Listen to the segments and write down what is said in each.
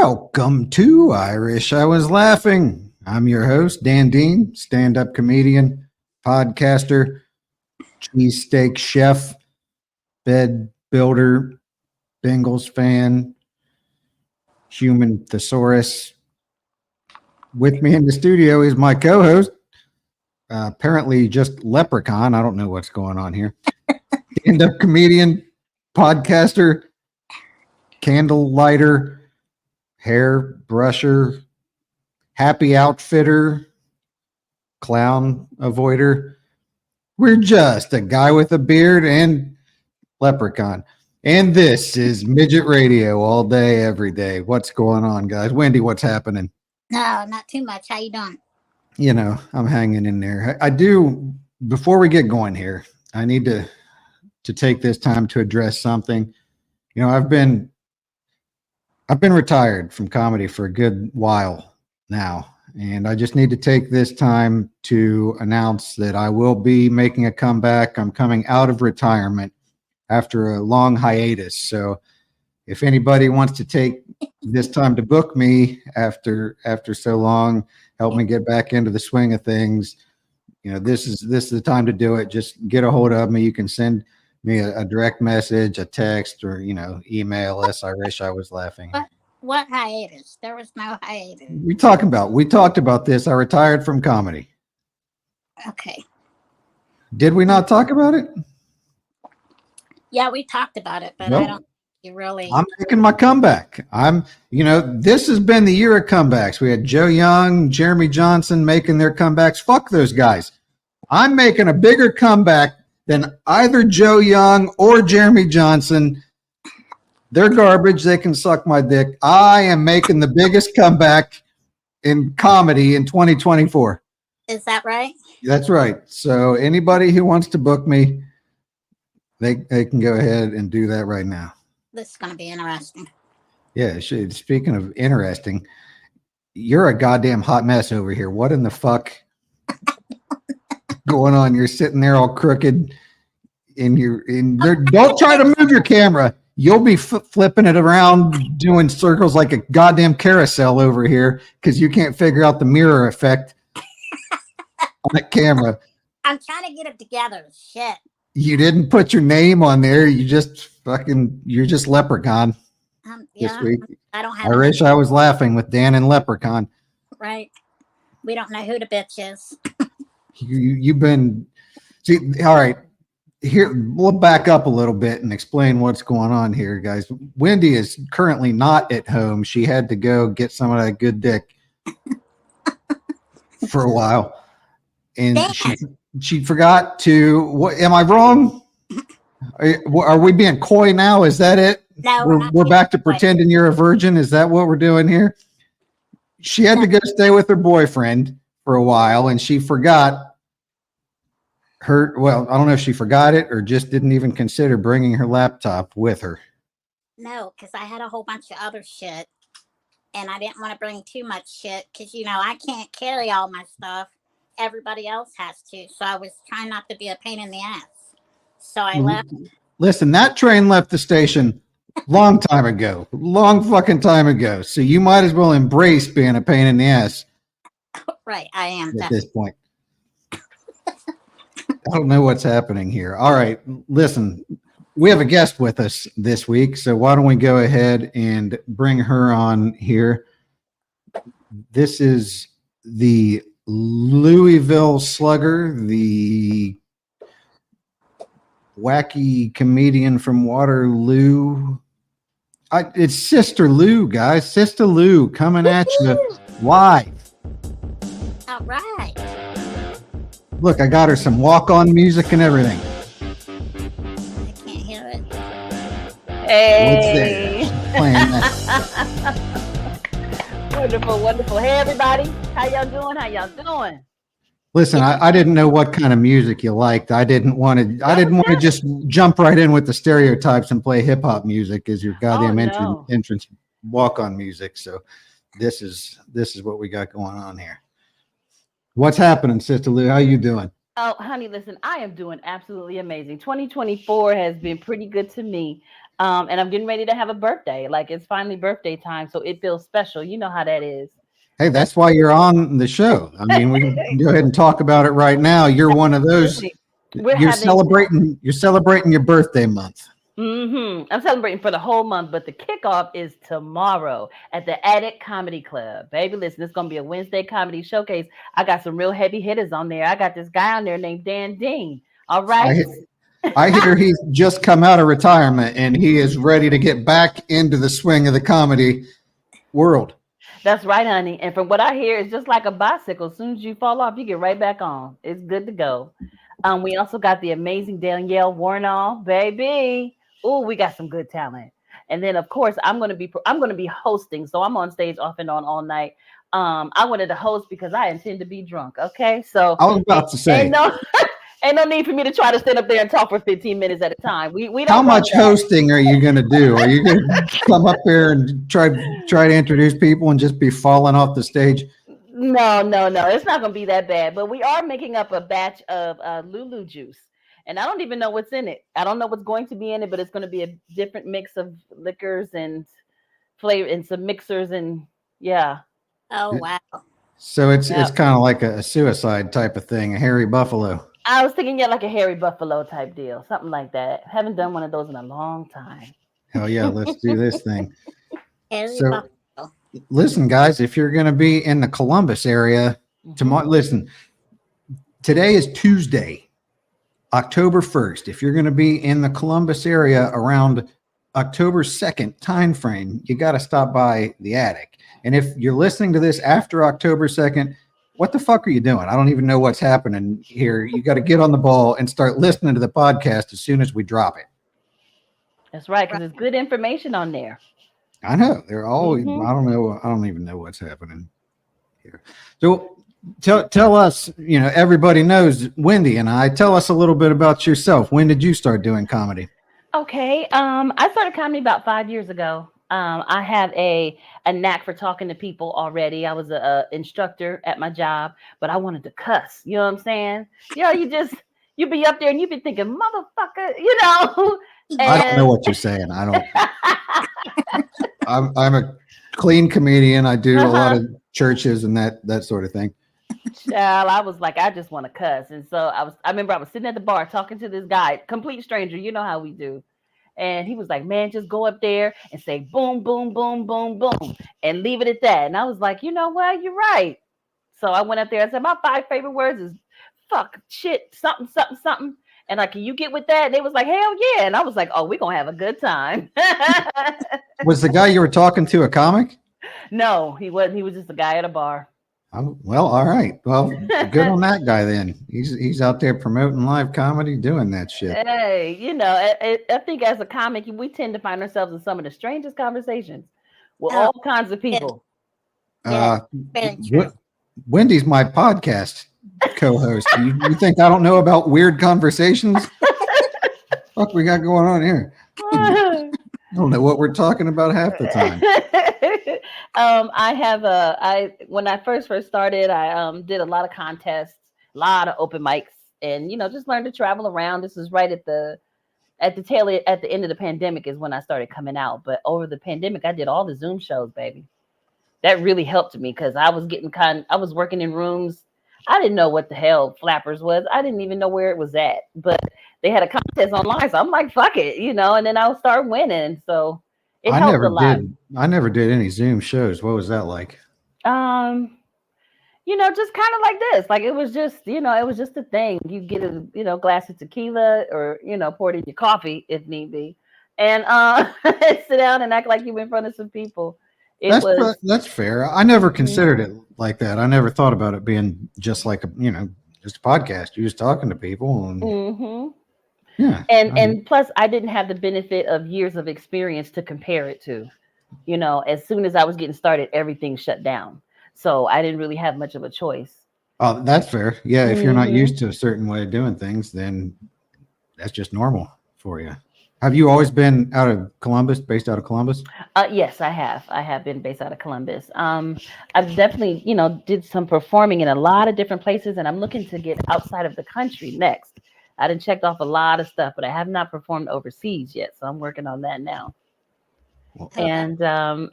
Welcome to Irish I Was Laughing. I'm your host, Dan Dean, stand-up comedian, podcaster, cheesesteak chef, bed builder, Bengals fan, human thesaurus. With me in the studio is my co-host, apparently just leprechaun. I don't know what's going on here. Stand-up comedian, podcaster, candle lighter, hair brusher, happy outfitter, clown avoider. We're just a guy with a beard and leprechaun. And this is Midget Radio all day, every day. What's going on, guys? Wendy, what's happening? No, not too much. How you doing? You know, I'm hanging in there. I do, before we get going here, I need to take this time to address something. You know, I've been retired from comedy for a good while now, and I just need to take this time to announce that I will be making a comeback. I'm coming out of retirement after a long hiatus. So if anybody wants to take this time to book me after so long, help me get back into the swing of things, you know, this is the time to do it. Just get a hold of me. You can send me a direct message, a text, or, you know, email us. I wish I was laughing. What hiatus? There was no hiatus. We talked about this. I retired from comedy. Okay. Did we not talk about it? Yeah, we talked about it, but Nope. I don't think you really. I'm making my comeback. This has been the year of comebacks. We had Joe Young, Jeremy Johnson making their comebacks. Fuck those guys. I'm making a bigger comeback than either Joe Young or Jeremy Johnson. They're garbage. They can suck my dick. I am making the biggest comeback in comedy in 2024. Is that right? That's right. So anybody who wants to book me, they can go ahead and do that right now. This is going to be interesting. Yeah. Speaking of interesting, you're a goddamn hot mess over here. What in the fuck going on? You're sitting there all crooked don't try to move your camera. You'll be flipping it around, doing circles like a goddamn carousel over here because you can't figure out the mirror effect on that camera. I'm trying to get it together. Shit. You didn't put your name on there. You're just leprechaun this week. I don't have. I wish I was laughing with Dan and leprechaun. Right. We don't know who the bitch is. You've been, see, all right. Here, we'll back up a little bit and explain what's going on here, guys. Wendi is currently not at home. She had to go get some of that good dick for a while, and she forgot to. What am I wrong? Are we being coy now? Is that it? No, we're back to pretending you're a virgin. Is that what we're doing here? She had to go stay with her boyfriend for a while, and she forgot. I don't know if she forgot it or just didn't even consider bringing her laptop with her. No, because I had a whole bunch of other shit, and I didn't want to bring too much shit because, you know, I can't carry all my stuff. Everybody else has to, so I was trying not to be a pain in the ass. So I left. Listen, that train left the station long time ago. Long fucking time ago. So you might as well embrace being a pain in the ass. Right, I am. At this point. I don't know what's happening here. All right, listen, we have a guest with us this week, so why don't we go ahead and bring her on here. This is the Louisville Slugger, the wacky comedian from Waterloo. It's Sister Lu, guys. Sista Lu coming at you live. All right. Look, I got her some walk-on music and everything. I can't hear it. Hey. Playing that. Wonderful. Hey, everybody. How y'all doing? Listen, I didn't know what kind of music you liked. I didn't want to just jump right in with the stereotypes and play hip-hop music as your goddamn entrance walk-on music. So this is what we got going on here. What's happening, Sister Lu? How you doing? Oh, honey, listen, I am doing absolutely amazing. 2024 has been pretty good to me. And I'm getting ready to have a birthday. Like it's finally birthday time, so it feels special. You know how that is. Hey, that's why you're on the show. I mean, we can go ahead and talk about it right now. You're one of those. Absolutely. We're You're having celebrating. You're celebrating your birthday month. I'm celebrating for the whole month, but the kickoff is tomorrow at the Attic Comedy Club. Baby, listen, it's gonna be a Wednesday comedy showcase. I got some real heavy hitters on there. I got this guy on there named Dan Dean. All I right. I hear he's just come out of retirement and he is ready to get back into the swing of the comedy world. That's right, honey. And from what I hear, it's just like a bicycle. As soon as you fall off, you get right back on. It's good to go. We also got the amazing Danielle Warnall, baby. Oh, we got some good talent. And then, of course, I'm gonna be hosting. So I'm on stage off and on all night. I wanted to host because I intend to be drunk. Okay, so I was about to say, ain't no need for me to try to stand up there and talk for 15 minutes at a time. We don't. how run much that. hosting are you going to do? Are you going to come up there and try to introduce people and just be falling off the stage? No. It's not going to be that bad. But we are making up a batch of Lulu juice. And I don't even know what's in it. I don't know what's going to be in it, but it's going to be a different mix of liquors and flavor and some mixers. And yeah. Oh wow. So it's Yep. kind of like a suicide type of thing, a hairy buffalo. I was thinking, yeah, like a hairy buffalo type deal, something like that. Haven't done one of those in a long time. Hell yeah, let's do this thing. Harry So- Buffalo. Listen, guys, if you're going to be in the Columbus area tomorrow, listen, today is Tuesday, October 1st. If you're going to be in the Columbus area around October 2nd timeframe, you got to stop by the Attic. And if you're listening to this after October 2nd, what the fuck are you doing? I don't even know what's happening here. You got to get on the ball and start listening to the podcast as soon as we drop it. That's right, because there's good information on there. I know they're always. Mhm. I don't know. I don't even know what's happening here. So tell us. You know, everybody knows Wendi and I. Tell us a little bit about yourself. When did you start doing comedy? Okay. I started comedy about 5 years ago. I have a knack for talking to people already. I was a instructor at my job, but I wanted to cuss. You know what I'm saying? You know, you be up there and you be thinking, motherfucker, you know. I don't know what you're saying. I don't. I'm a clean comedian. I do a lot of churches and that sort of thing. Child, I was like, I just want to cuss. And so I remember I was sitting at the bar talking to this guy, complete stranger, you know how we do. And he was like, man, just go up there and say boom, boom, boom, boom, boom, and leave it at that. And I was like, you know what? You're right. So I went up there and said, my 5 favorite words is fuck, shit, something, something, something. And like, can you get with that? And they was like, hell yeah. And I was like, oh, we're going to have a good time. Was the guy you were talking to a comic? No, he wasn't. He was just a guy at a bar. Well, all right. Well, good on that guy then. He's out there promoting live comedy, doing that shit. Hey, you know, I think as a comic, we tend to find ourselves in some of the strangest conversations with all kinds of people. Yeah, very true. Wendy's my podcast co-host. You think I don't know about weird conversations? Fuck, we got going on here. I don't know what we're talking about half the time. When I first started, I did a lot of contests, a lot of open mics, and just learned to travel around. This was right at the end of the pandemic is when I started coming out. But over the pandemic, I did all the Zoom shows, baby. That really helped me because I was working in rooms. I didn't know what the hell Flappers was. I didn't even know where it was at, but they had a contest online. So I'm like, fuck it, and then I'll start winning. So it helped a lot. I never did any Zoom shows. What was that like? Just kind of like this. Like it was just a thing. You get a glass of tequila or pour it in your coffee if need be, and sit down and act like you're in front of some people. That's fair. I never considered it like that. I never thought about it being just like just a podcast. You're just talking to people and yeah. And plus I didn't have the benefit of years of experience to compare it to. As soon as I was getting started, everything shut down. So I didn't really have much of a choice. Oh, that's fair. Yeah, if you're not used to a certain way of doing things, then that's just normal for you. Have you always been based out of Columbus? Yes, I have. I have been based out of Columbus. I've definitely, did some performing in a lot of different places, and I'm looking to get outside of the country next. I done checked off a lot of stuff, but I have not performed overseas yet. So I'm working on that now. Well, Okay. And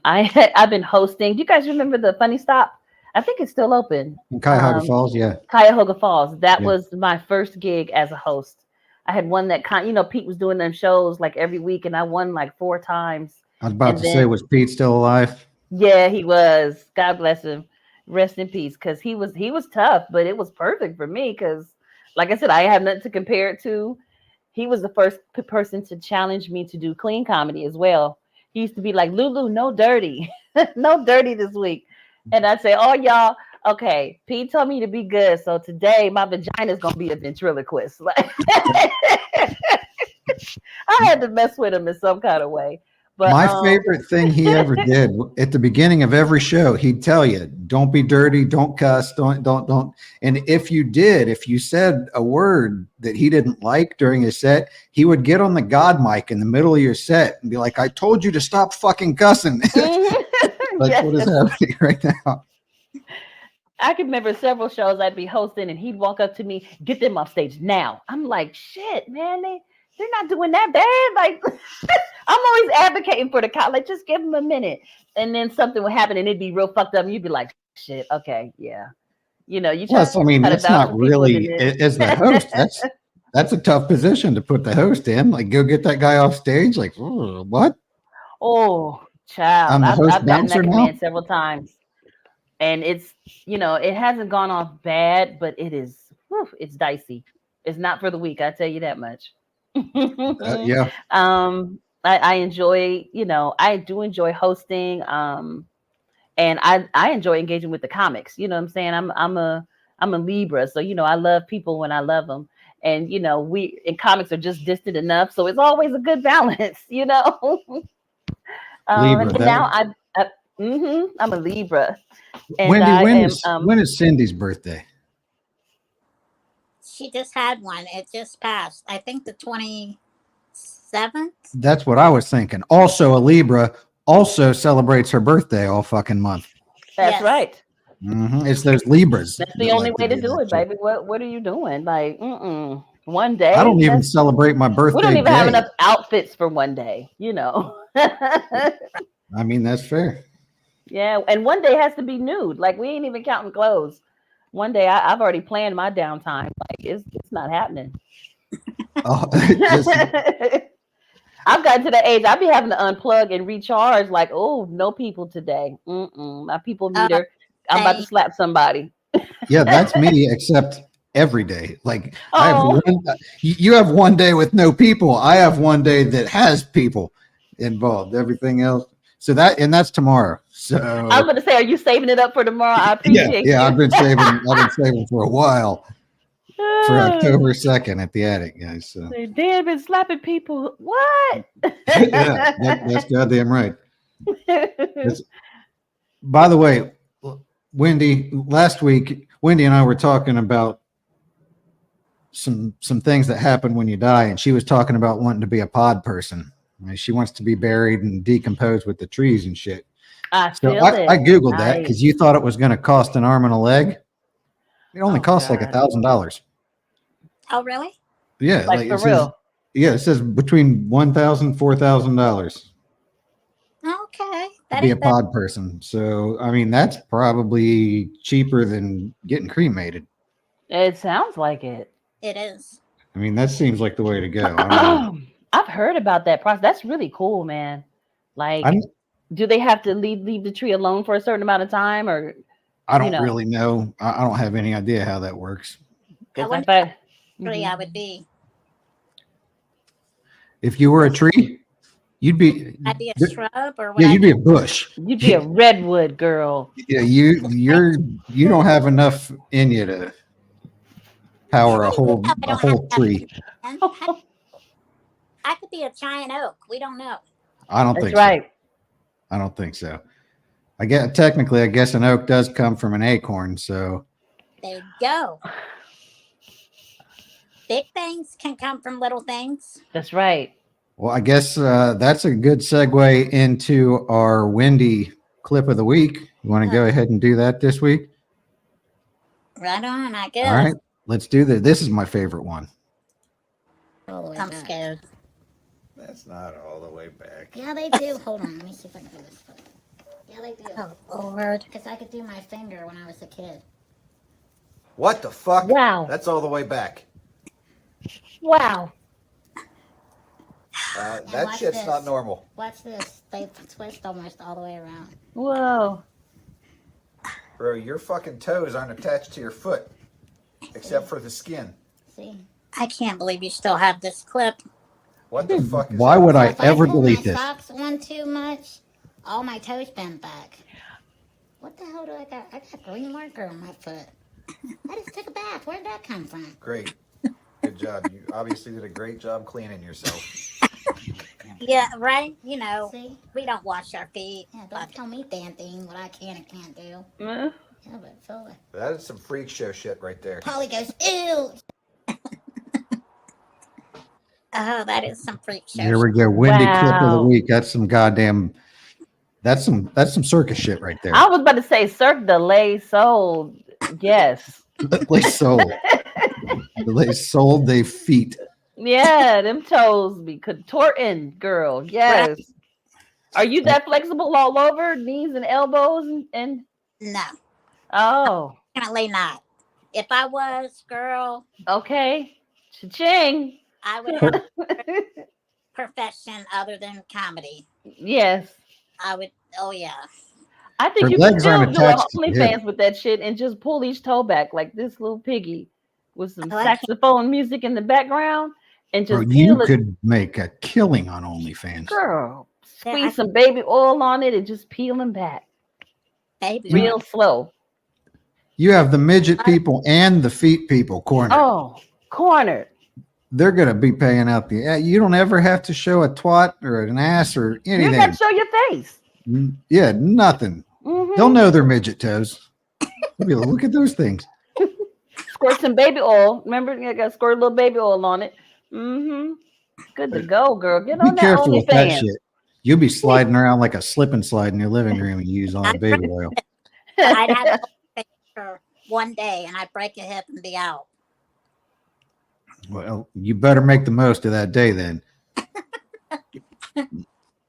I've been hosting. Do you guys remember the Funny Stop? I think it's still open. in Cuyahoga Falls, yeah. Cuyahoga Falls. That Yeah. was my first gig as a host. I had won that Pete was doing them shows like every week, and I won like 4 times. I was about And to say, then- was Pete still alive? Yeah, he was. God bless him. Rest in peace. Because he was tough, but it was perfect for me. Because, like I said, I have nothing to compare it to. He was the first person to challenge me to do clean comedy as well. He used to be like, Lulu, no dirty, no dirty this week. And I'd say, oh, y'all, okay, Pete told me to be good. So today my vagina is going to be a ventriloquist. Like, I had to mess with him in some kind of way. But My favorite thing he ever did at the beginning of every show, he'd tell you, don't be dirty, don't cuss, don't. And if you said a word that he didn't like during his set, he would get on the God mic in the middle of your set and be like, I told you to stop fucking cussing. Like, Yes. what is happening right now? I can remember several shows I'd be hosting and he'd walk up to me, get them off stage now. I'm like, shit, man, they're not doing that bad. Like, I'm always advocating for the cop. Like, just give them a minute. And then something would happen and it'd be real fucked up. And you'd be like, shit, okay, yeah. You try Plus, I mean, to that's vouch not for people really, and then- as the host, that's a tough position to put the host in. Like, go get that guy off stage. Like, what? Oh, child. I'm the host I've gotten that bouncer now? command several times. And it's, it hasn't gone off bad, but it's dicey. It's not for the weak, I tell you that much. Yeah. I enjoy, I do enjoy hosting. And I enjoy engaging with the comics. You know what I'm saying? I'm a Libra, so I love people when I love them. And we in comics are just distant enough, so it's always a good balance, Libra, and now I'm a Libra. And Wendy, when is Cindy's birthday? She just had one. It just passed. I think the 27th. That's what I was thinking. Also, a Libra also celebrates her birthday all fucking month. That's Yes. right. It's those Libras. That's the that only like way to do that it, shit. baby. What are you doing? Like, one day. I don't even celebrate my birthday. We don't even day. have enough outfits for one day, I mean, that's fair. Yeah, and one day has to be nude. Like, we ain't even counting clothes. One day, I've already planned my downtime. Like, it's not happening. Oh, I've gotten to the age I'll be having to unplug and recharge. Like, oh, no people today. My people meter. I'm about to slap somebody. yeah, that's me. Except every day. Like, Oh. You have one day with no people. I have one day that has people involved. Everything else. So that's tomorrow. So I was going to say, are you saving it up for tomorrow? I appreciate you. Yeah, I've been saving for a while. For October 2nd at the attic, guys. So. Dan been slapping people. What? Yeah, that's goddamn right. By the way, Wendi, last week, Wendi and I were talking about some things that happen when you die, and she was talking about wanting to be a pod person. I mean, she wants to be buried and decomposed with the trees and shit. I Googled that because you thought it was going to cost an arm and a leg. It only costs like $1,000. Oh, really? Yeah, like for real. It says between $1,000 $4,000. Okay, To be a pod person. So I mean, that's probably cheaper than getting cremated. It sounds like it. It is. I mean, that seems like the way to go. I've heard about that process. That's really cool, man. Like, do they have to leave the tree alone for a certain amount of time, or? I don't really know. I don't have any idea how that works. I would be. If you were a tree, you'd be. I'd be a shrub, or yeah, you'd be a bush. You'd be a redwood girl. Yeah, you don't have enough in you to power a whole tree. I could be a giant oak. We don't know. I don't think so. Right. I don't think so. I guess an oak does come from an acorn, so there you go. Big things can come from little things. That's right. Well, I guess that's a good segue into our Wendi clip of the week. You want to go ahead and do that this week? Right on, I guess. All right, let's do that. This is my favorite one. way I'm back. scared. That's not all the way back. Yeah, they do. Hold on, let me see if I can do this. Yeah, they do. Oh Lord. Because I could do my finger when I was a kid. What the fuck? Wow. That's all the way back. Wow. That watch shit's this. not normal. Watch this. They twist almost all the way around. Whoa. Bro, your fucking toes aren't attached to your foot. Except for the skin. See? I can't believe you still have this clip. What the fuck is Why that? would So I if ever I pull delete my this? socks on too much, all my toes bend back. What the hell do I got? I got green marker on my foot. I just took a bath. Where'd that come from? Great. Good job. You obviously did a great job cleaning yourself. Yeah, right? You know, See? we don't wash our feet. Yeah, But don't tell me damn thing what I can and can't do. Mm. Yeah, but Phil, That is some freak show shit right there. Polly goes, ew. oh, that is some freak show. Here we go. Wendy clip of the Wow. week. That's some goddamn. That's some circus shit right there. I was about to say Cirque du Soleil. Yes. They sold. They sold their feet. Yeah, them toes be contorting, girl. Yes. Are you that flexible all over, knees and elbows and No, oh, definitely not. If I was, girl, okay. Cha-ching. I would have a profession other than comedy. Yes. I would, oh yeah. I think Her you can legs still aren't do a attached to the hip. OnlyFans with that shit and just pull each toe back like this little piggy with some Oh, I can't- saxophone music in the background and Bro, just you peel it. could make a killing on OnlyFans. Girl, Yeah, squeeze I- some baby oil on it and just peel them back Baby. real slow. You have the midget people and the feet people cornered. Oh, cornered. They're gonna be paying out the. You don't ever have to show a twat or an ass or You anything. got to show your face. Yeah, nothing. Mhm. They'll know they're midget toes. They'll be like, look at those things. Squirt some baby oil. Remember, you got to squirt a little baby oil on it. Mm-hmm. Good to go, girl. Get Be on that careful with that OnlyFans. shit. You'll be sliding around like a slip and slide in your living room and you use all that baby oil. I'd have a for one day and I'd break a hip and be out. Well, you better make the most of that day then.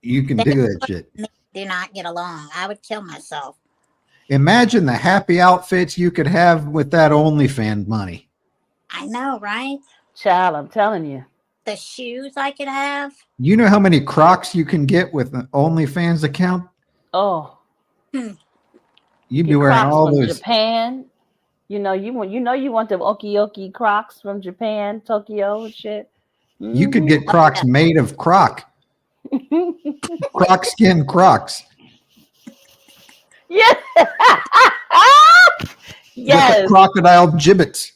You can do that shit. Do not get along. I would kill myself. Imagine the happy outfits you could have with that OnlyFans money. I know, right? Child, I'm telling you. The shoes I could have. You know how many Crocs you can get with an OnlyFans account? Oh, You'd be get wearing Crocs all from those. Japan. You know you want the okie Crocs from Japan, Tokyo and shit. You could get Crocs made of croc. Croc skin Crocs. Yes. With Yes. the crocodile gibbets.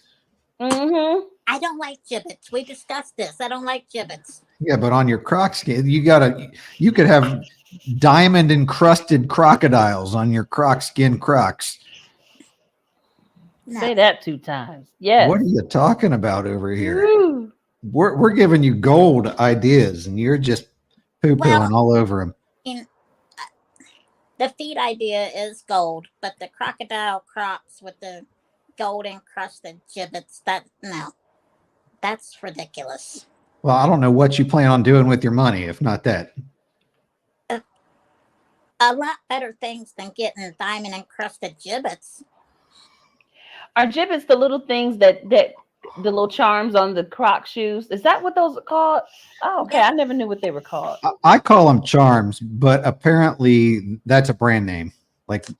Mm-hmm. I don't like gibbets. We discussed this. I don't like gibbets. Yeah, but on your Croc skin, you could have diamond encrusted crocodiles on your Croc skin Crocs. No. Say that 2 times. Yes. What are you talking about over here? Woo. We're giving you gold ideas, and you're just poo-pooing Well- all over them. The feet idea is gold, but the crocodile crocs with the gold encrusted gibbets, that's ridiculous. Well, I don't know what you plan on doing with your money, if not that. A lot better things than getting diamond encrusted gibbets. Are gibbets the little things that the little charms on the Croc shoes? Is that what those are called? Oh, okay. I never knew what they were called. I call them charms, but apparently that's a brand name. Like there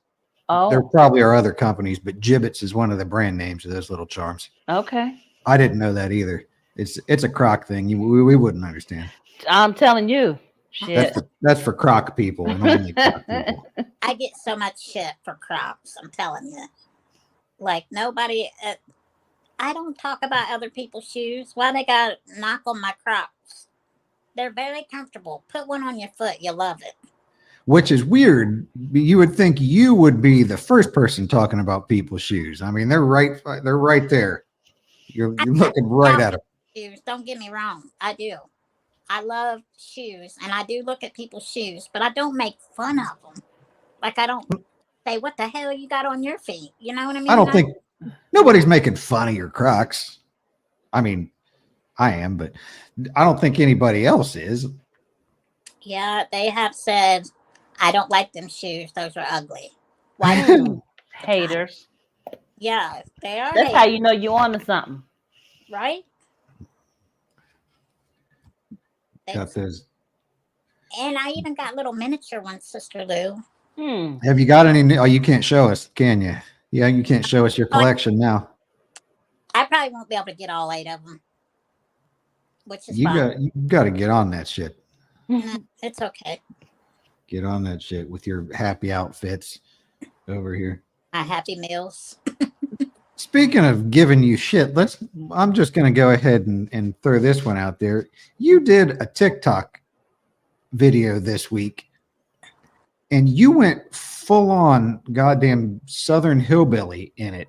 Oh, probably are other companies, but Gibbets is one of the brand names of those little charms. okay. I didn't know that either. It's a Croc thing. We wouldn't understand. I'm telling you. Shit. That's for Croc people and only Croc people. I get so much shit for crocs, I'm telling you. Like, nobody, I don't talk about other people's shoes. Why they got to knock on my crocs? They're very comfortable. Put one on your foot. You love it. Which is weird. You would think you would be the first person talking about people's shoes. I mean, they're right there. You're looking right at them. Shoes, don't get me wrong. I do. I love shoes, and I do look at people's shoes, but I don't make fun of them. Like, I don't say, what the hell you got on your feet? You know what I mean? I don't think nobody's making fun of your Crocs. I mean, I am, but I don't think anybody else is. Yeah, they have said, I don't like them shoes. Those are ugly. Why? do you- Haters. Yeah, they are That's how haters, you know you on to something. right? They, Got those. and I even got little miniature ones, Sister Lou. Have you got any? Oh, you can't show us, can you? Yeah, you can't show us your Oh, collection now. I probably won't be able to get all 8 of them, which is You fine. got to get on that shit. Nah, it's okay. Get on that shit with your happy outfits over here. My Happy Meals. Speaking of giving you shit, I'm just going to go ahead and throw this one out there. You did a TikTok video this week and you went full on goddamn Southern hillbilly in it.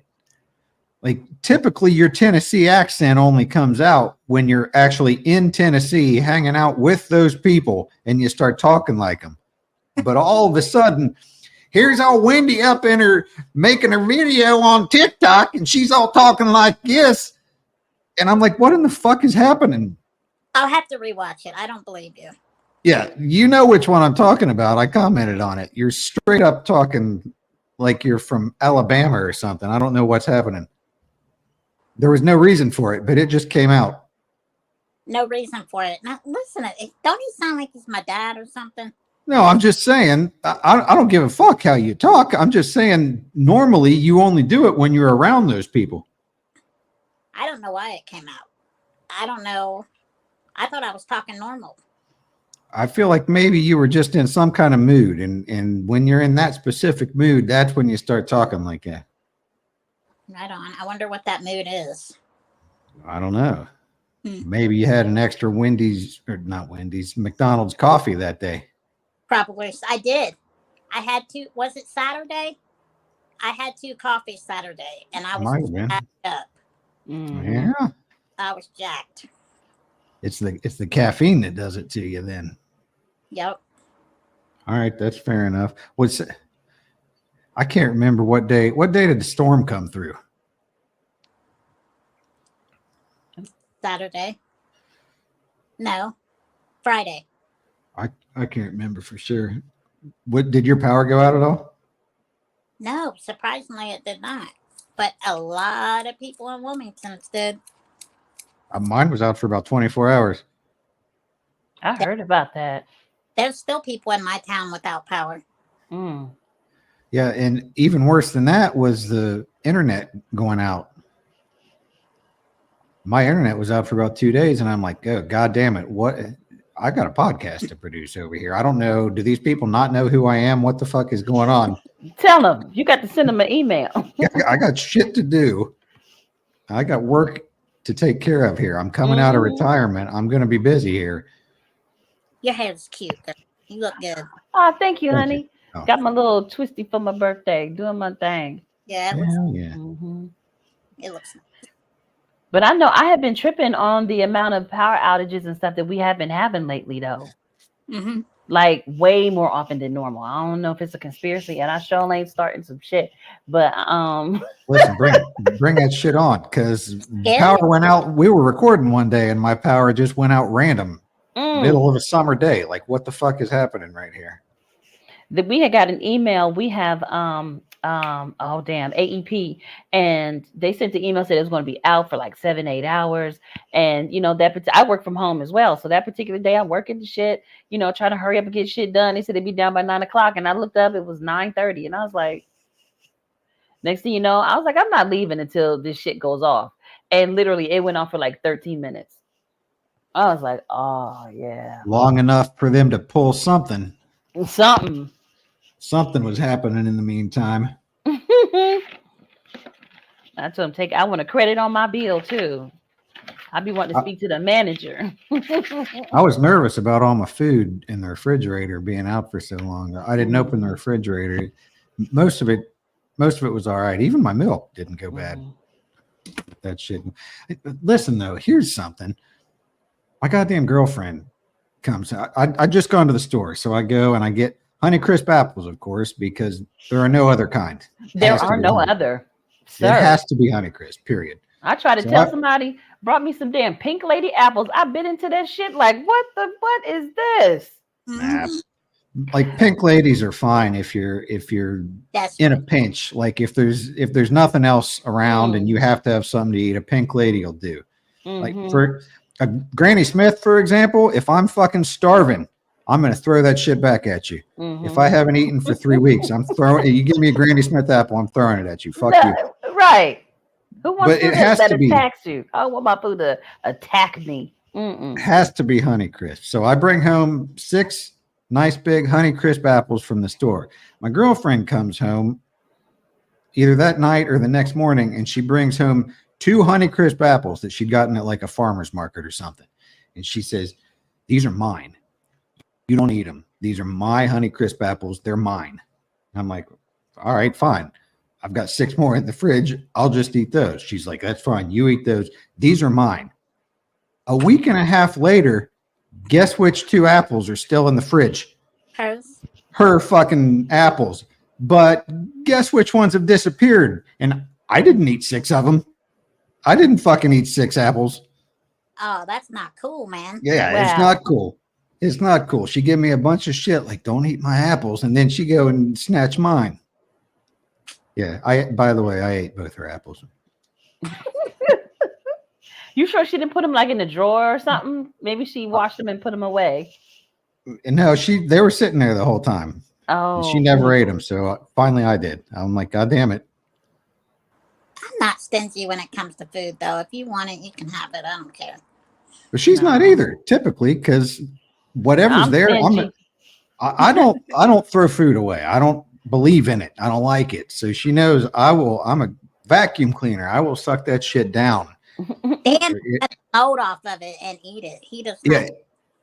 Like typically your Tennessee accent only comes out when you're actually in Tennessee hanging out with those people and you start talking like them. But all of a sudden, here's all Wendi up in her making her video on TikTok and she's all talking like this. And I'm like, what in the fuck is happening? I'll have to rewatch it. I don't believe you. Yeah, you know which one I'm talking about. I commented on it. You're straight up talking like you're from Alabama or something. I don't know what's happening. There was no reason for it, but it just came out. No reason for it. Now, listen, don't he sound like he's my dad or something? No, I'm just saying, I don't give a fuck how you talk. I'm just saying, normally you only do it when you're around those people. I don't know why it came out. I don't know. I thought I was talking normal. I feel like maybe you were just in some kind of mood. And when you're in that specific mood, that's when you start talking like that. Right on. I wonder what that mood is. I don't know. Maybe you had an extra Wendy's, or not Wendy's, McDonald's coffee that day. Probably. I did. I had 2. Was it Saturday? I had 2 coffees Saturday, and I Might was have been. jacked up. Yeah. I was jacked. It's the caffeine that does it to you then. Yep. All right, that's fair enough. I can't remember what day did the storm come through? Saturday. No. Friday. I can't remember for sure. What did your power go out at all? No, surprisingly it did not. But a lot of people in Wilmington did. Mine was out for about 24 hours. I heard about that. There's still people in my town without power. Yeah, and even worse than that was the internet going out. My internet was out for about 2 days, and I'm like, oh, God damn it. What? I got a podcast to produce over here. I don't know. Do these people not know who I am? What the fuck is going on? Tell them. You got to send them an email. I got shit to do. I got work to take care of here. I'm coming out of retirement. I'm going to be busy here. Your hair's cute, girl. You look good. Oh, thank you, Thank honey. you. Oh. Got my little twisty for my birthday. Doing my thing. Yeah, Yeah. it looks nice. But I know I have been tripping on the amount of power outages and stuff that we have been having lately, though. Like way more often than normal. I don't know if it's a conspiracy, and I sure ain't starting some shit. But Listen, bring that shit on, because power went out. We were recording one day, and my power just went out random, middle of a summer day. Like, what the fuck is happening right here? That we had got an email. We have AEP, and they sent the email, said it was going to be out for like 7-8 hours. And you know, I work from home as well, so that particular day I'm working the shit, you know, trying to hurry up and get shit done. They said they'd be down by 9 o'clock, and I looked up, it was 9:30, and I was like, next thing you know, I was like, I'm not leaving until this shit goes off. And literally it went on for like 13 minutes. I was like, oh yeah, long enough for them to pull something. Something was happening in the meantime. I told him, I want a credit on my bill too. I'd be wanting to speak to the manager. I was nervous about all my food in the refrigerator being out for so long. I didn't open the refrigerator. Most of it was all right. Even my milk didn't go bad. That shit. Listen though, here's something. My goddamn girlfriend comes. I just gone to the store, so I go and I get Honeycrisp apples, of course, because there are no other kind. There are no other. Sir. It has to be Honeycrisp, period. I tried to So tell somebody, brought me some damn pink lady apples. I've been into that shit. Like, what is this? nah, Mhm. like pink ladies are fine if you're That's in a right. pinch. Like if there's nothing else around and Mm. you have to have something to eat, a pink lady will do. Like Mm-hmm. for a Granny Smith, for example, if I'm fucking starving, I'm gonna throw that shit back at you. If Mm-hmm. I haven't eaten for 3 weeks, I'm throwing. You give me a Granny Smith apple, I'm throwing it at you. Fuck you. Right. Who wants But food it has that to be attacks you? I don't want my food to attack me. Mm-mm. Honey Crisp. So I bring home 6 nice big Honey Crisp apples from the store. My girlfriend comes home either that night or the next morning, and she brings home 2 Honey Crisp apples that she'd gotten at like a farmer's market or something. And she says, "These are mine. You don't eat them. These are my Honey Crisp apples. They're mine." And I'm like, "All right, fine. I've got 6 more in the fridge. I'll just eat those." She's like, "That's fine. You eat those. These are mine." A week and a half later, guess which 2 apples are still in the fridge? Hers. Her fucking apples. But guess which ones have disappeared? And I didn't eat 6 of them. I didn't fucking eat 6 apples. Oh, that's not cool, man. Yeah, it's Wow. not cool. It's not cool. She gave me a bunch of shit like, "Don't eat my apples," and then she go and snatch mine. Yeah, by the way, I ate both her apples. You sure she didn't put them like in the drawer or something? Maybe she washed them and put them away. And no, they were sitting there the whole time. And she Oh, never ate them. So finally I did. I'm like, "God damn it." I'm not stingy when it comes to food, though. If you want it, you can have it. I don't care. But she's not no. either, typically, because whatever's I'm there, stingy. I don't throw food away. I don't believe in it. I don't like it. So she knows I'm a vacuum cleaner. I will suck that shit down. Dan cut the mold off of it and eat it. He does not.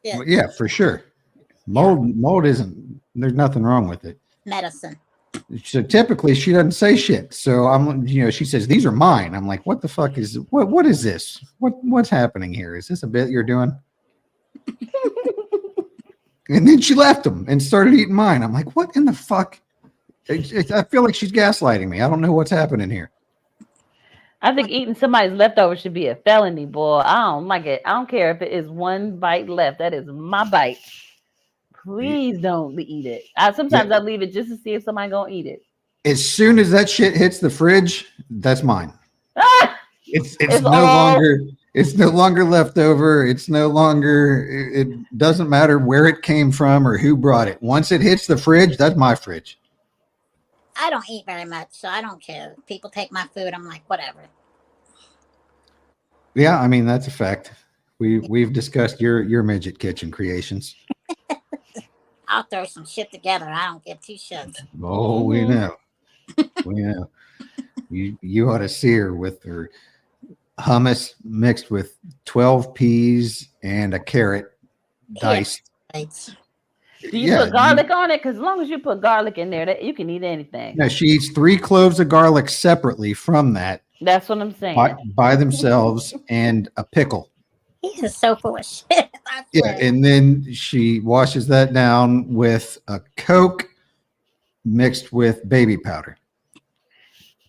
Yeah, Shit. yeah, for sure. Mold isn't. There's nothing wrong with it. Medicine. So typically she doesn't say shit. So she says, "These are mine." I'm like, "What the fuck is what is this? What's happening here? Is this a bit you're doing?" And then she left them and started eating mine. I'm like, "What in the fuck?" I feel like she's gaslighting me. I don't know what's happening here. I think eating somebody's leftovers should be a felony, boy. I don't like it. I don't care if it is one bite left. That is my bite. Please don't eat it. Sometimes I leave it just to see if somebody gonna eat it. As soon as that shit hits the fridge, that's mine. Ah! It's It's no all- longer leftover. It's no longer. It doesn't matter where it came from or who brought it. Once it hits the fridge, that's my fridge. I don't eat very much, so I don't care. People take my food. I'm like, whatever. Yeah, I mean that's a fact. We've discussed your midget kitchen creations. I'll throw some shit together. I don't give 2 shits. Oh, we know. We know. You ought to see her with her hummus mixed with 12 peas and a carrot diced. It's Do you put garlic on it? Because as long as you put garlic in there, that you can eat anything. No, she eats 3 cloves of garlic separately from that That's what I'm saying. by themselves and a pickle. He is so full of shit. I Yeah, swear. and then she washes that down with a Coke mixed with baby powder.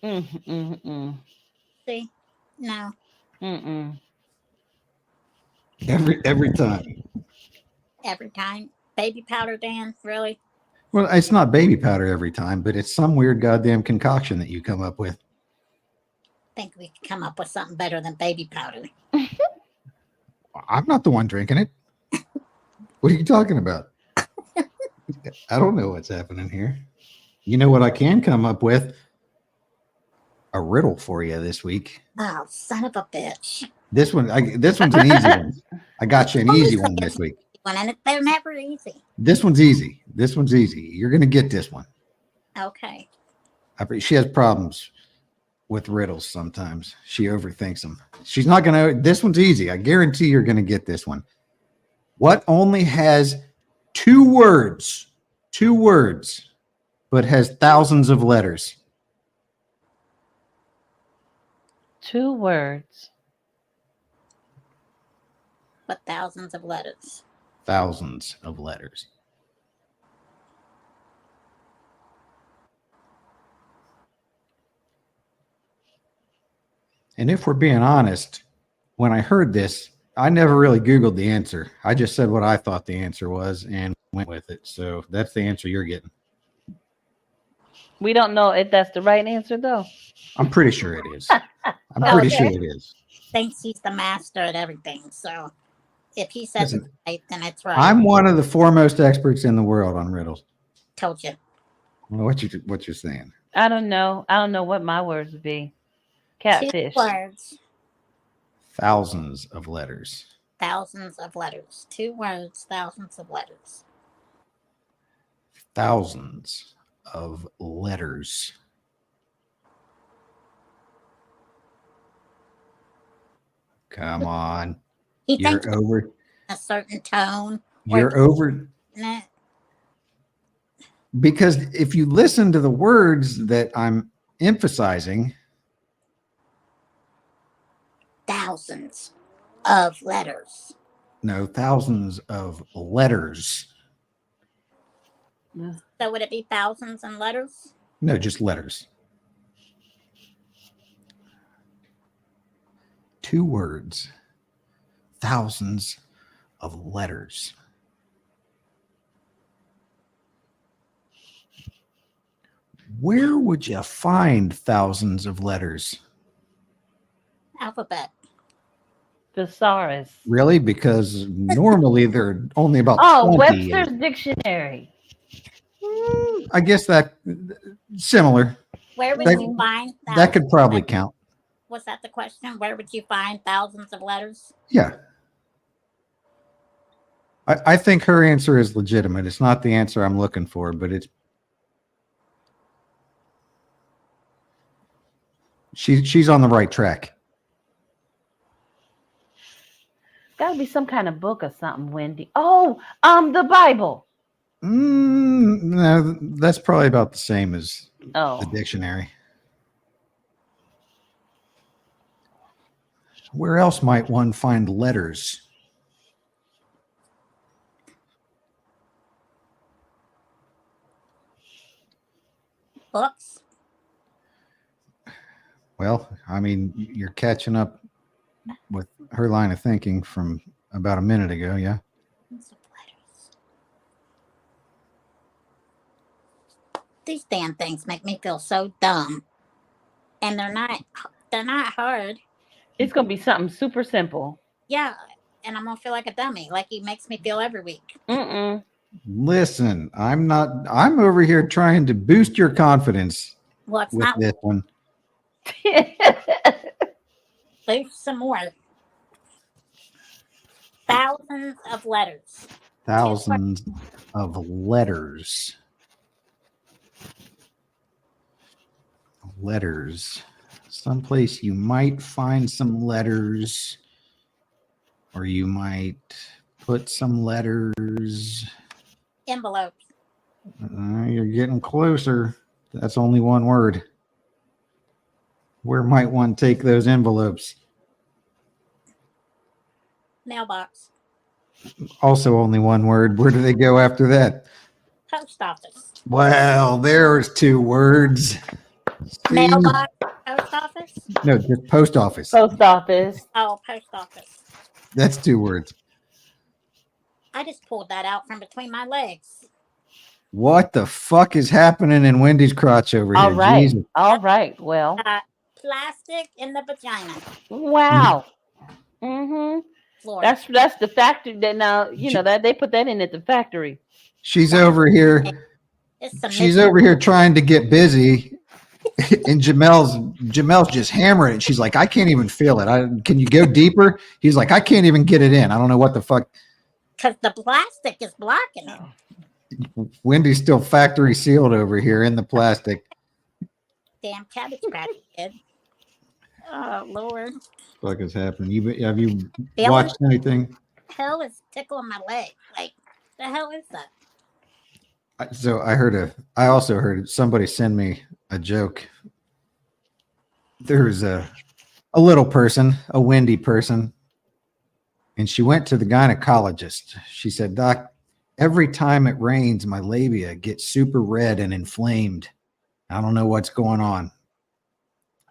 See? No. Every time. Every time. Baby powder, Dan? Really? Well, it's not baby powder every time, but it's some weird goddamn concoction that you come up with. Think we could come up with something better than baby powder. I'm not the one drinking it. What are you talking about? I don't know what's happening here. You know what I can come up with? A riddle for you this week. Oh, son of a bitch. This one's an easy one. I got you an easy one this week. And they're never easy. This one's easy. This one's easy. You're gonna get this one. Okay. She has problems with riddles sometimes. She overthinks them. She's not gonna. This one's easy. I guarantee you're gonna get this one. What only has 2 words, but has thousands of letters? 2 words. But thousands of letters. Thousands of letters. And if we're being honest, when I heard this, I never really Googled the answer. I just said what I thought the answer was and went with it. So that's the answer you're getting. We don't know if that's the right answer, though. I'm pretty sure it is. I'm pretty Okay. sure it is. Thinks he's the master at everything. So if he says Listen, it's right, then it's right. I'm one of the foremost experts in the world on riddles. Told you. Well, what you're saying? I don't know. I don't know what my words would be. Catfish. 2 words, Thousands of letters. thousands of letters. 2 words, thousands of letters. Thousands of letters. Come on. He You're thinks it's over. a certain tone. You're over. Nah, Because if you listen to the words that I'm emphasizing, thousands of letters. no, thousands of letters. So would it be thousands and letters? No, just letters. 2 words. Thousands of letters. Where would you find thousands of letters? Alphabet. Thesaurus. Really? Because normally they're only about Oh, 20. Webster's Dictionary. I guess that similar. Where would That- you find thousands? That could probably count. Was that the question? Where would you find thousands of letters? Yeah. I think her answer is legitimate. It's not the answer I'm looking for, but she's on the right track. Gotta be some kind of book or something, Wendy. Oh, the Bible. No, that's probably about the same as the Oh, dictionary. Where else might one find letters? Books? Well, I mean, you're catching up with her line of thinking from about a minute ago, yeah? Thousands of letters. These damn things make me feel so dumb. And they're not hard. it's gonna be something super simple. Yeah. And I'm gonna feel like a dummy, like he makes me feel every week. Mm-mm. Listen, I'm over here trying to boost your confidence Well, it's with not this one. boost some more. Thousands of letters. Thousands of letters. Letters. Someplace you might find some letters, or you might put some letters. Envelopes. You're getting closer. That's only one word. Where might one take those envelopes? Mailbox. Also only one word. Where do they go after that? Post office. Well, there's 2 words. See? Mailbox. Post office. No, just post office. Post office. Oh, post office. That's 2 words. I just pulled that out from between my legs. What the fuck is happening in Wendy's crotch over here? All right. Jesus. All right. Well, Plastic in the vagina. wow. Mm-hmm. Floor. That's the factory that now, that they put that in at the factory. She's over here. It's some She's over here trying to get busy. And Jamel's just hammering it. She's like, I can't even feel it. Can you go deeper? He's like, I can't even get it in. I don't know what the fuck. because the plastic is blocking it. Wendy's still factory sealed over here in the plastic. Damn cabbage patch kid. Oh Lord. Fuck is happening? Have you Feeling- watched anything? Hell is tickling my leg. Like the hell is that? So I also heard somebody send me a joke. There's a little person, a Wendy person, and she went to the gynecologist. She said, Doc, every time it rains, my labia gets super red and inflamed. I don't know what's going on.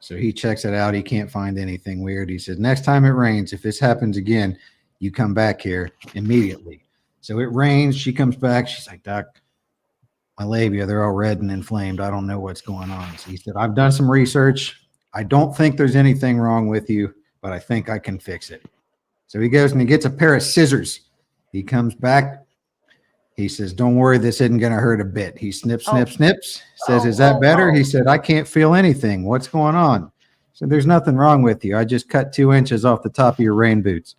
So he checks it out. He can't find anything weird. He says, next time it rains, if this happens again, you come back here immediately. So it rains. She comes back. She's like, Doc, my labia, they're all red and inflamed. I don't know what's going on. So he said, I've done some research. I don't think there's anything wrong with you, but I think I can fix it. So he goes and he gets a pair of scissors. He comes back. He says, don't worry, this isn't going to hurt a bit. He snips. Says, is that better? He said, I can't feel anything. What's going on? So there's nothing wrong with you. I just cut 2 inches off the top of your rain boots.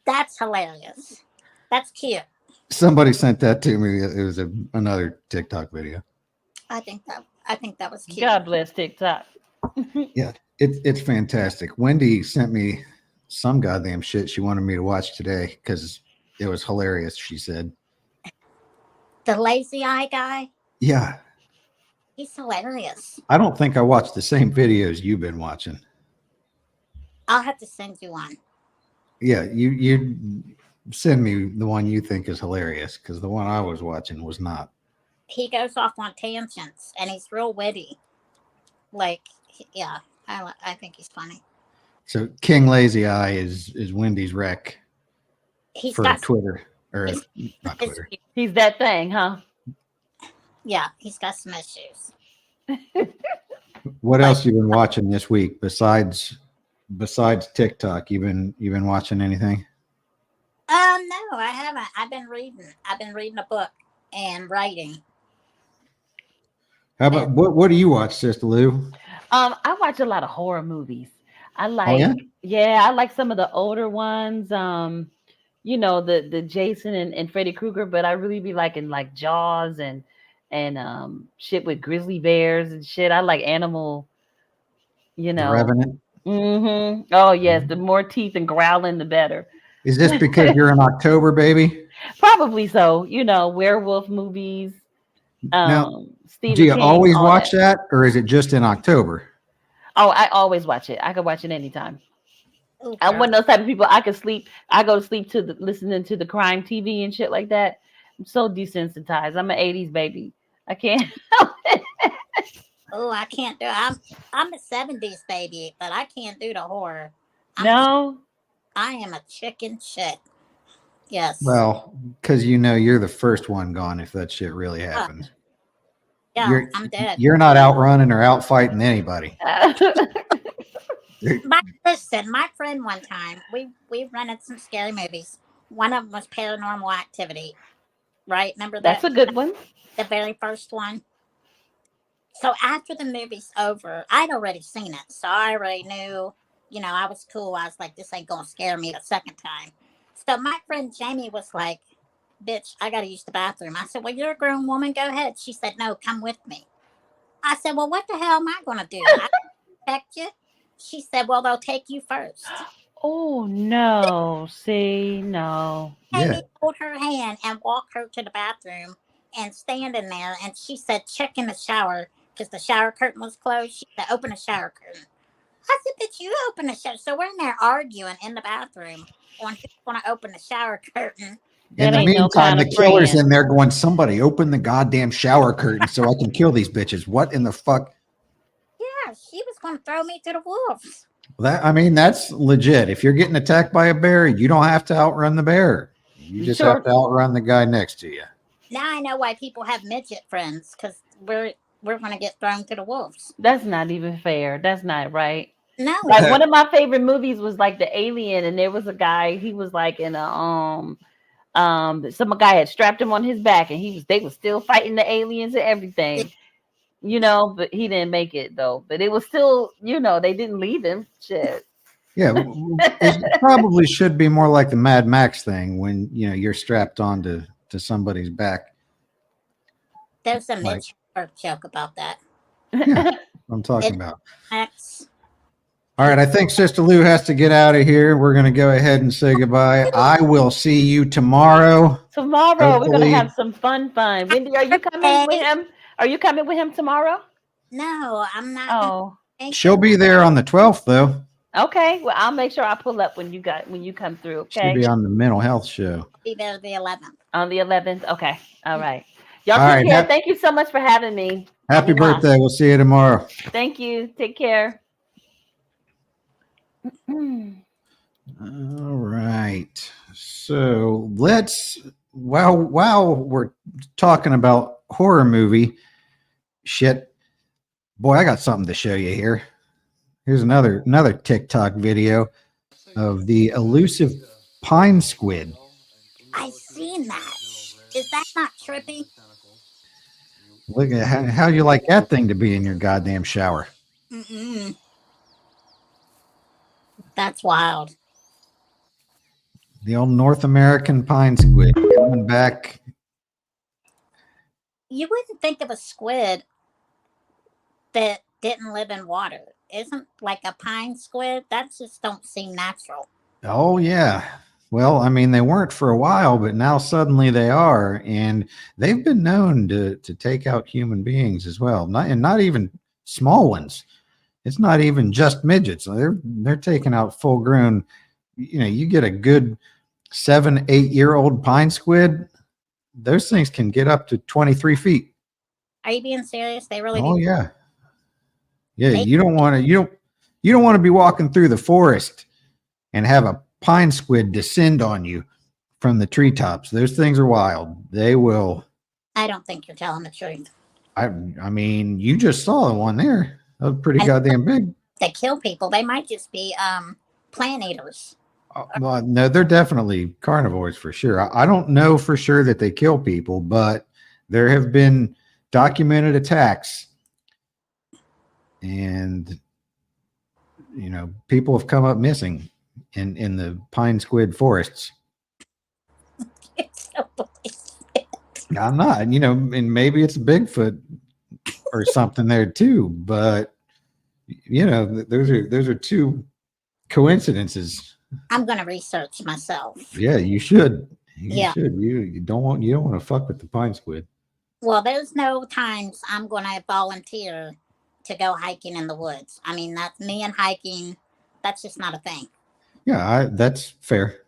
That's hilarious. That's cute. Somebody sent that to me. It was another TikTok video. I think that was cute. God bless TikTok. Yeah, it's fantastic. Wendi sent me some goddamn shit she wanted me to watch today because it was hilarious, she said. The lazy eye guy. Yeah. He's hilarious. I don't think I watched the same videos you've been watching. I'll have to send you one. Yeah, you send me the one you think is hilarious because the one I was watching was not. He goes off on tangents and he's real witty. Like, yeah, I think he's funny. So King Lazy Eye is Wendy's wreck He's for got Twitter or not Twitter. He's that thing, huh? Yeah, he's got some issues. What else you been watching this week besides TikTok? You been watching anything? No, I haven't. I've been reading a book and writing. How about what do you watch, Sister Lu? I watch a lot of horror movies. I like, I like some of the older ones. You know, the Jason and Freddy Krueger, but I really be liking like Jaws and shit with grizzly bears and shit. I like animal, you know. The Revenant. Mm-hmm. Oh yes, the more teeth and growling, the better. Is this because you're in October, baby? Probably so. You know, werewolf movies. Now, Stephen do you King, always all watch that, or is it just in October? Oh, I always watch it. I can watch it anytime. Ooh, I'm one of those type of people. I can sleep. I go to sleep to listening to the crime TV and shit like that. I'm so desensitized. I'm an 80s baby. I can't. Oh, I can't do it. I'm a 70s baby, but I can't do the horror. I am a chicken shit. Yes. Well, because you're the first one gone if that shit really happens. Yeah, I'm dead. You're not out running or out fighting anybody. My friend one time, we rented some scary movies. One of them was Paranormal Activity. Right? Remember that? That's a good one. The very first one. So after the movie's over, I'd already seen it. So I already knew, I was cool. I was like, this ain't going to scare me the second time. So my friend Jamie was like, bitch, I got to use the bathroom. I said, well, you're a grown woman. Go ahead. She said, no, come with me. I said, well, what the hell am I going to do? I protect you? She said, well, they'll take you first. Oh, no. See, no. Jamie pulled her hand and walked her to the bathroom and standing there. And she said, check in the shower because the shower curtain was closed. She said, open the shower curtain. I said, bitch, you open the shower. So we're in there arguing in the bathroom on who's going to open the shower curtain. In the meantime, the killer's in there going, somebody open the goddamn shower curtain so I can kill these bitches. What in the fuck? Yeah, she was going to throw me to the wolves. That's legit. If you're getting attacked by a bear, you don't have to outrun the bear. You just have to outrun the guy next to you. Now I know why people have midget friends, because we're going to get thrown to the wolves. That's not even fair. That's not right. No. Like one of my favorite movies was like The Alien, and there was a guy, he was like in a some guy had strapped him on his back and they were still fighting the aliens and everything, but he didn't make it though. But it was still, they didn't leave him. Shit. Yeah, it probably should be more like the Mad Max thing when you're strapped onto somebody's back. There's a Mitch joke about that. Yeah, I'm talking about. Max. All right, I think Sister Lu has to get out of here. We're going to go ahead and say goodbye. I will see you tomorrow. We're going to have some fun. Wendi, are you coming with him? Are you coming with him tomorrow? No, I'm not. Oh. She'll be there on the 12th, though. Okay. Well, I'll make sure I pull up when you come through. Should Okay. be on the mental health show. Be there the 11th. On the 11th. Okay. All right. Y'all All take right, care. Thank you so much for having me. Happy birthday. We'll see you tomorrow. Thank you. Take care. All right. So let's while we're talking about horror movie shit, boy, I got something to show you here. Here's another TikTok video of the elusive pine squid. I seen that. Is that not trippy? Look at how you like that thing to be in your goddamn shower. Mm-mm. That's wild. The old North American pine squid coming back. You wouldn't think of a squid that didn't live in water. Isn't like a pine squid? That just don't seem natural. Oh yeah. Well, I mean, they weren't for a while, but now suddenly they are, and they've been known to take out human beings as well. Not even small ones. It's not even just midgets. They're taking out full grown. You know, you get a good 7-8-year-old pine squid. Those things can get up to 23 feet. Are you being serious? They really Oh do. yeah. Yeah, They- you don't want to be walking through the forest and have a pine squid descend on you from the treetops. Those things are wild. They will. I don't think you're telling the truth. I mean, you just saw the one there. That was pretty goddamn big. They kill people. They might just be plant eaters. Well, no, they're definitely carnivores for sure. I don't know for sure that they kill people, but there have been documented attacks, and you know, people have come up missing in the pine squid forests. It's so bullshit. I'm not, you know, and maybe it's Bigfoot or something there too, but you know, those are two coincidences. I'm gonna research myself. Yeah, you should. Yeah. You don't want to fuck with the pine squid. Well, there's no times I'm gonna volunteer to go hiking in the woods. I mean, that's me and hiking. That's just not a thing. Yeah, that's fair.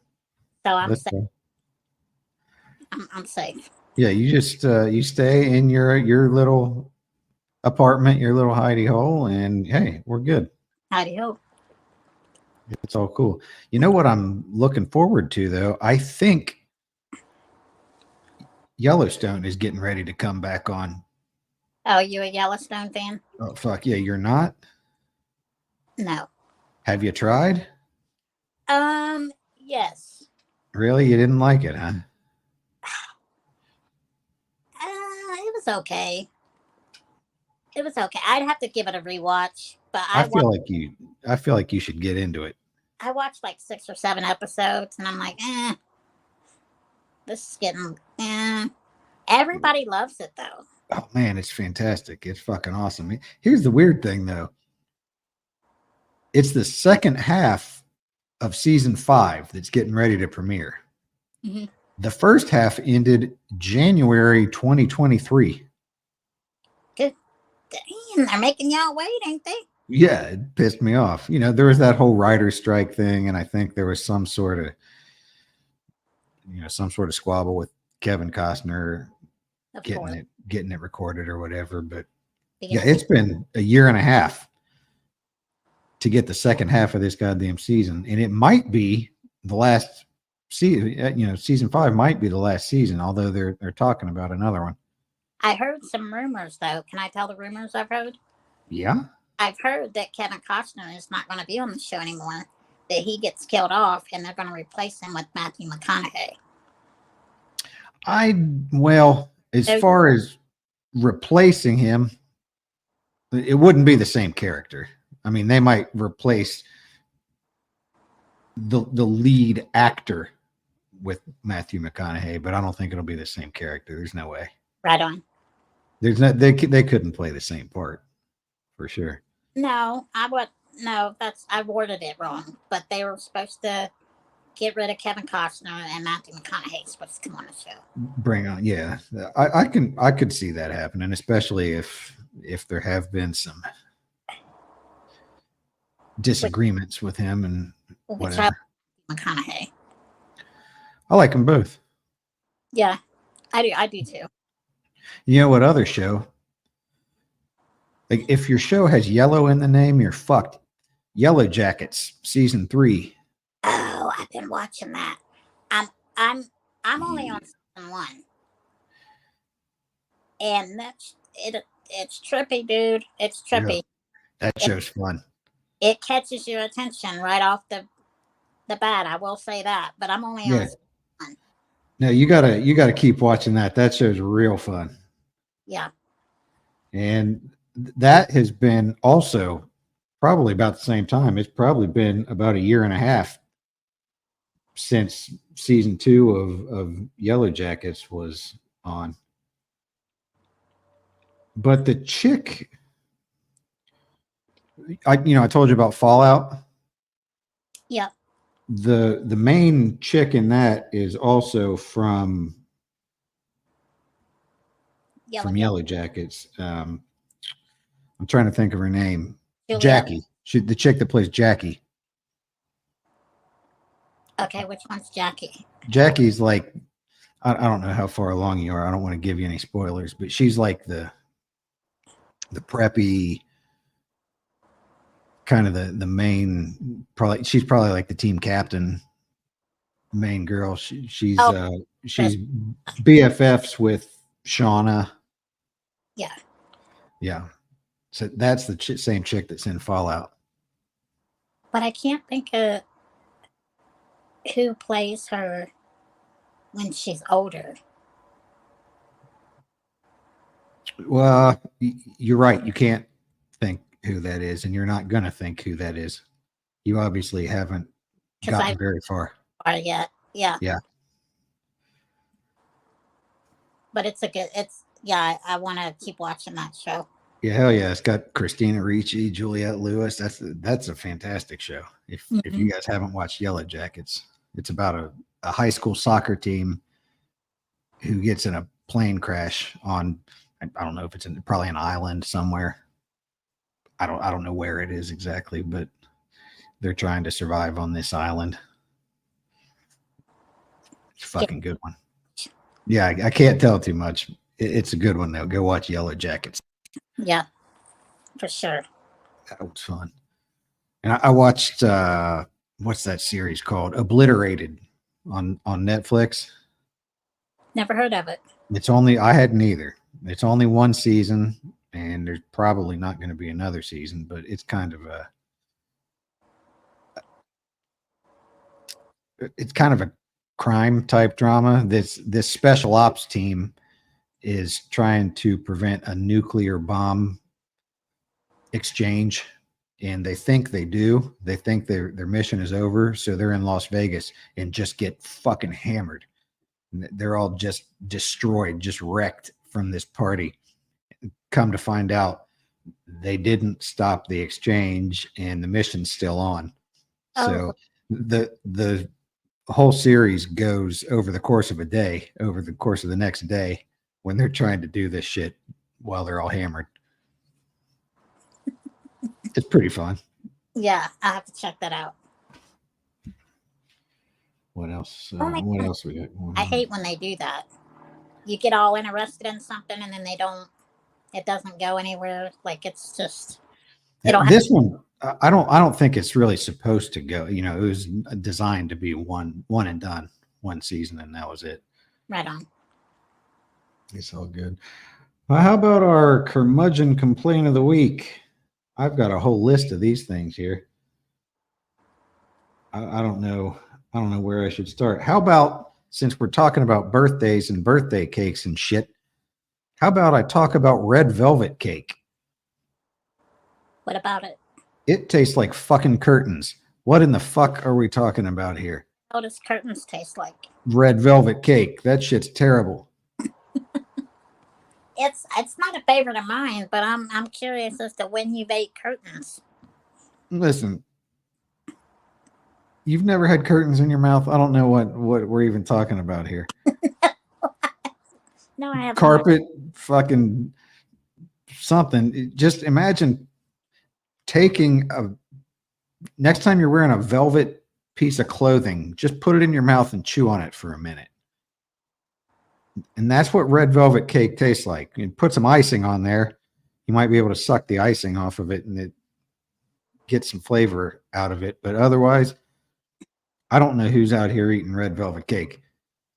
So I'm That's safe. fair. I'm safe. Yeah, you just you stay in your little apartment, your little hidey hole, and hey, we're good. Howdy ho. It's all cool. You know what I'm looking forward to though? I think Yellowstone is getting ready to come back on. Oh, you a Yellowstone fan? Oh fuck yeah, you're not? No. Have you tried? Yes. Really? You didn't like it, huh? It was okay. It was okay. I'd have to give it a rewatch, but I feel like you should get into it. I watched like 6 or 7 episodes, and I'm like, this is getting. Everybody loves it though. Oh man, it's fantastic. It's fucking awesome. Here's the weird thing though. It's the second half of season 5 that's getting ready to premiere. Mhm. The first half ended January 2023. Damn, they're making y'all wait, ain't they? Yeah, it pissed me off. You know, there was that whole writer's strike thing, and I think there was some sort of squabble with Kevin Costner Of course. getting it recorded or whatever. But Because yeah, it's been a year and a half to get the second half of this goddamn season, and it might be the last season. You know, season 5 might be the last season, although they're talking about another one. I heard some rumors though. Can I tell the rumors I've heard? Yeah. I've heard that Kevin Costner is not going to be on the show anymore. That he gets killed off, and they're going to replace him with Matthew McConaughey. As far as replacing him, it wouldn't be the same character. I mean, they might replace the lead actor with Matthew McConaughey, but I don't think it'll be the same character. There's no way. Right on. There's no they couldn't play the same part for sure. No, I worded it wrong. But they were supposed to get rid of Kevin Costner, and Matthew McConaughey is supposed to come on the show. Bring on, yeah. I could see that happening, especially if there have been some disagreements with him and which whatever. McConaughey. I like them both. Yeah, I do too. You know what other show? Like if your show has yellow in the name, you're fucked. Yellow Jackets season 3. Oh, I've been watching that. I'm only on season 1, and it's trippy, dude. It's trippy. Yeah, that show's fun. It catches your attention right off the bat. I will say that, but I'm only on season 1. No, you gotta keep watching that. That show's real fun. Yeah. And that has been also probably about the same time. It's probably been about a year and a half since season 2 of Yellow Jackets was on. But the chick, I told you about Fallout. Yeah. The main chick in that is also from Yellow Jackets. I'm trying to think of her name. Juliet. Jackie. The chick that plays Jackie. Okay, which one's Jackie? Jackie's like, I don't know how far along you are. I don't want to give you any spoilers, but she's like the preppy kind of the main, probably she's probably like the team captain, main girl. She's BFFs with Shauna. Yeah. Yeah. So that's the same chick that's in Fallout. But I can't think of who plays her when she's older. Well, you're right. You can't think who that is, and you're not going to think who that is. You obviously haven't gotten very far. Yet. Yeah. Yeah. But I want to keep watching that show. Yeah, hell yeah. It's got Christina Ricci, Juliette Lewis. That's a fantastic show. If you guys haven't watched Yellow Jackets, it's about a high school soccer team who gets in a plane crash on, I don't know if it's probably an island somewhere. I don't know where it is exactly, but they're trying to survive on this island. It's a fucking good one. Yeah, I can't tell too much. It's a good one though. Go watch Yellow Jackets. Yeah, for sure. That was fun. And I watched what's that series called? Obliterated on Netflix. Never heard of it. I hadn't either. It's only one season, and there's probably not going to be another season, but it's kind of a crime type drama. This special ops team is trying to prevent a nuclear bomb exchange, and they think they do. They think their mission is over, so they're in Las Vegas and just get fucking hammered. They're all just destroyed, just wrecked from this party. Come to find out, they didn't stop the exchange, and the mission's still on. So the whole series goes over the course of a day, over the course of the next day, when they're trying to do this shit while they're all hammered. It's pretty fun. Yeah, I have to check that out. What else? What else we got? I hate when they do that. You get all interested in something and then it doesn't go anywhere. Like it's just. This one, I don't think it's really supposed to go. It was designed to be one and done, one season, and that was it. Right on. It's all good. Well, how about our curmudgeon complaint of the week? I've got a whole list of these things here. I don't know where I should start. How about, since we're talking about birthdays and birthday cakes and shit, how about I talk about red velvet cake? What about it? It tastes like fucking curtains. What in the fuck are we talking about here? What does curtains taste like? Red velvet cake. That shit's terrible. It's not a favorite of mine, but I'm curious as to when you've ate curtains. Listen, you've never had curtains in your mouth? I don't know what we're even talking about here. No, I haven't. Carpet, fucking something. Just imagine taking next time you're wearing a velvet piece of clothing, just put it in your mouth and chew on it for a minute. And that's what red velvet cake tastes like. You put some icing on there, you might be able to suck the icing off of it and it get some flavor out of it. But otherwise, I don't know who's out here eating red velvet cake.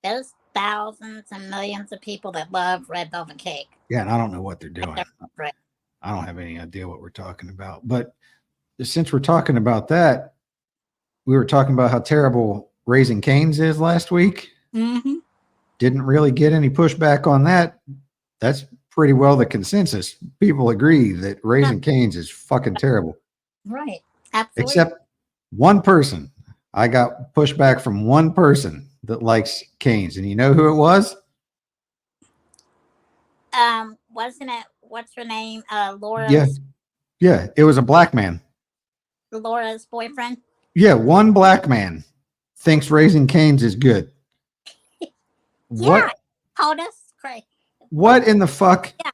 There's thousands and millions of people that love red velvet cake. Yeah, and I don't know what they're doing. Right. I don't have any idea what we're talking about. But since we're talking about that, we were talking about how terrible Raising Cane's is last week. Mm-hmm. Didn't really get any pushback on that. That's pretty well the consensus. People agree that Raising Cane's is fucking terrible. Right. Absolutely. Except one person. I got pushback from one person that likes Cane's. And you know who it was? Wasn't it, what's her name? Laura's Yeah. It was a black man. Laura's boyfriend. Yeah, one black man thinks Raising Cane's is good. Yeah, told us crazy. What in the fuck? Yeah.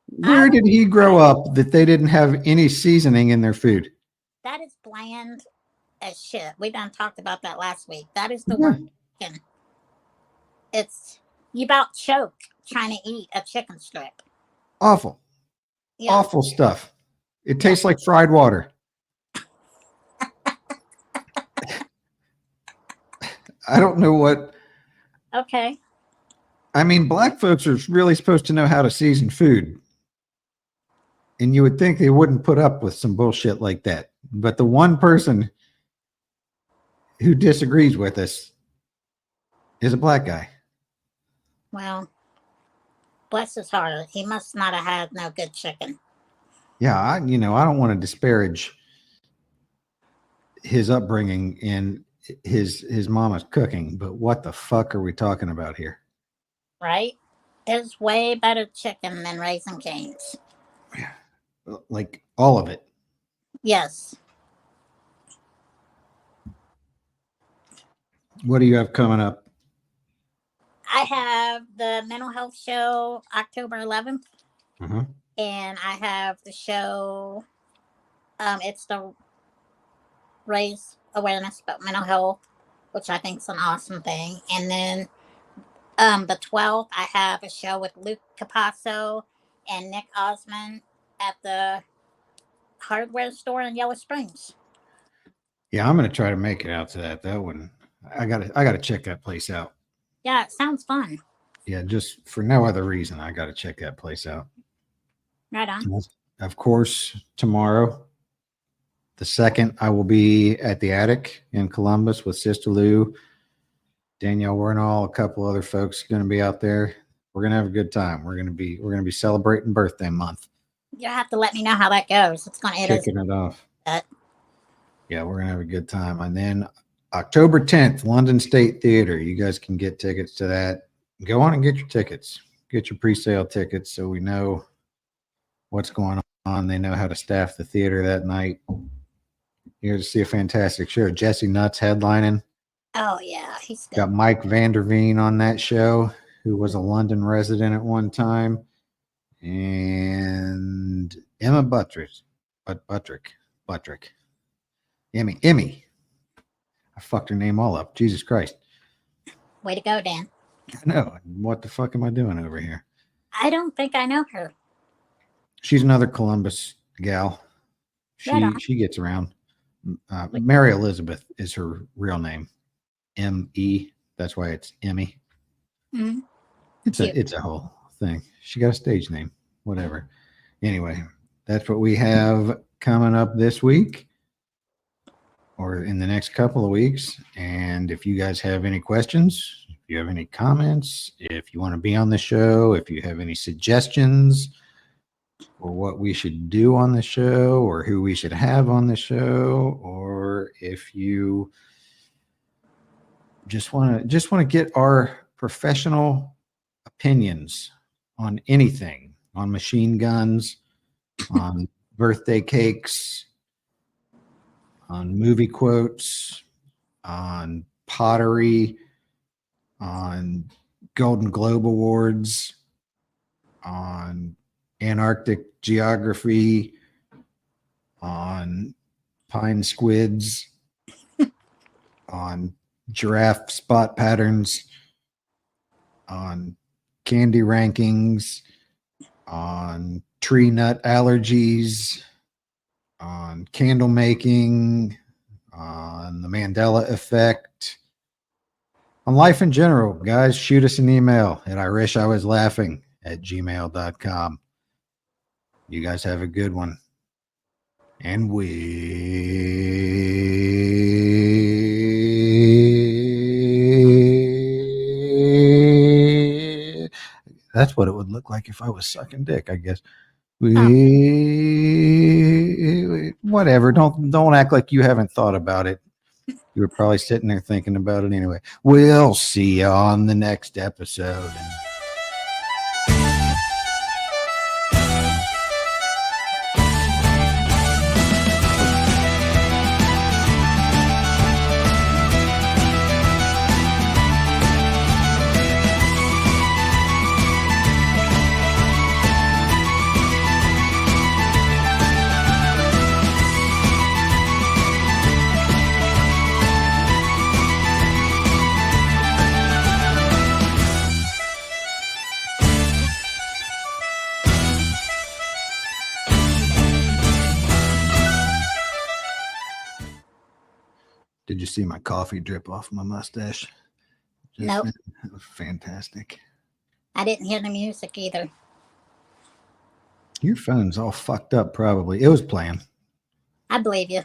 Where did he grow up that they didn't have any seasoning in their food? That is bland as shit. We done talked about that last week. That is the worst chicken. It's you about choked trying to eat a chicken strip. Awful. Yeah. Awful stuff. It tastes like fried water. I don't know what. Okay. I mean, black folks are really supposed to know how to season food. And you would think they wouldn't put up with some bullshit like that. But the one person who disagrees with us is a black guy. Well, bless his heart. He must not have had no good chicken. Yeah, I don't want to disparage his upbringing and his mama's cooking, but what the fuck are we talking about here? Right? There's way better chicken than Raising Cane's. Like all of it. Yes. What do you have coming up? I have the mental health show October 11th. Uh-huh. And I have the show, it's the raise awareness about mental health, which I think is an awesome thing. And then the 12th, I have a show with Luke Capasso and Nick Osmond at the hardware store in Yellow Springs. Yeah, I'm gonna try to make it out to that. That one, I gotta check that place out. Yeah, it sounds fun. Yeah, just for no other reason, I gotta check that place out. Right on. Of course, tomorrow, the 2nd, I will be at the Attic in Columbus with Sista Lu, Danielle Wernall, a couple other folks going to be out there. We're gonna have a good time. We're gonna be celebrating birthday month. You'll have to let me know how that goes. It's gonna Kicking it off. Yeah, we're gonna have a good time. And then October 10th, London State Theater. You guys can get tickets to that. Go on and get your tickets. Get your pre-sale tickets so we know what's going on. They know how to staff the theater that night. You're going to see a fantastic show. Jesse Nutt's headlining. Oh yeah, he's good. Got Mike Vanderveen on that show, who was a London resident at one time, and Emma Buttrick. Emmy. I fucked her name all up. Jesus Christ. Way to go, Dan. I know. What the fuck am I doing over here? I don't think I know her. She's another Columbus gal. She gets around. Mary Elizabeth is her real name. M.E. That's why it's Emmy. Mm-hmm. It's a whole thing. She got a stage name. Whatever. Anyway, that's what we have coming up this week or in the next couple of weeks. And if you guys have any questions, if you have any comments, if you want to be on the show, if you have any suggestions or what we should do on the show or who we should have on the show, or if you just want to get our professional opinions on anything, on machine guns, on birthday cakes, on movie quotes, on pottery, on Golden Globe Awards, on Antarctic geography, on pine squids, on giraffe spot patterns, on candy rankings, on tree nut allergies, on candle making, on the Mandela effect, on life in general. Guys, shoot us an email at iwishiwaslaughing@gmail.com. You guys have a good one. And that's what it would look like if I was sucking dick, I guess. Whatever. Don't act like you haven't thought about it. You were probably sitting there thinking about it anyway. We'll see you on the next episode. Did you see my coffee drip off my mustache? Nope. That was fantastic. I didn't hear the music either. Your phone's all fucked up, probably. It was playing. I believe you.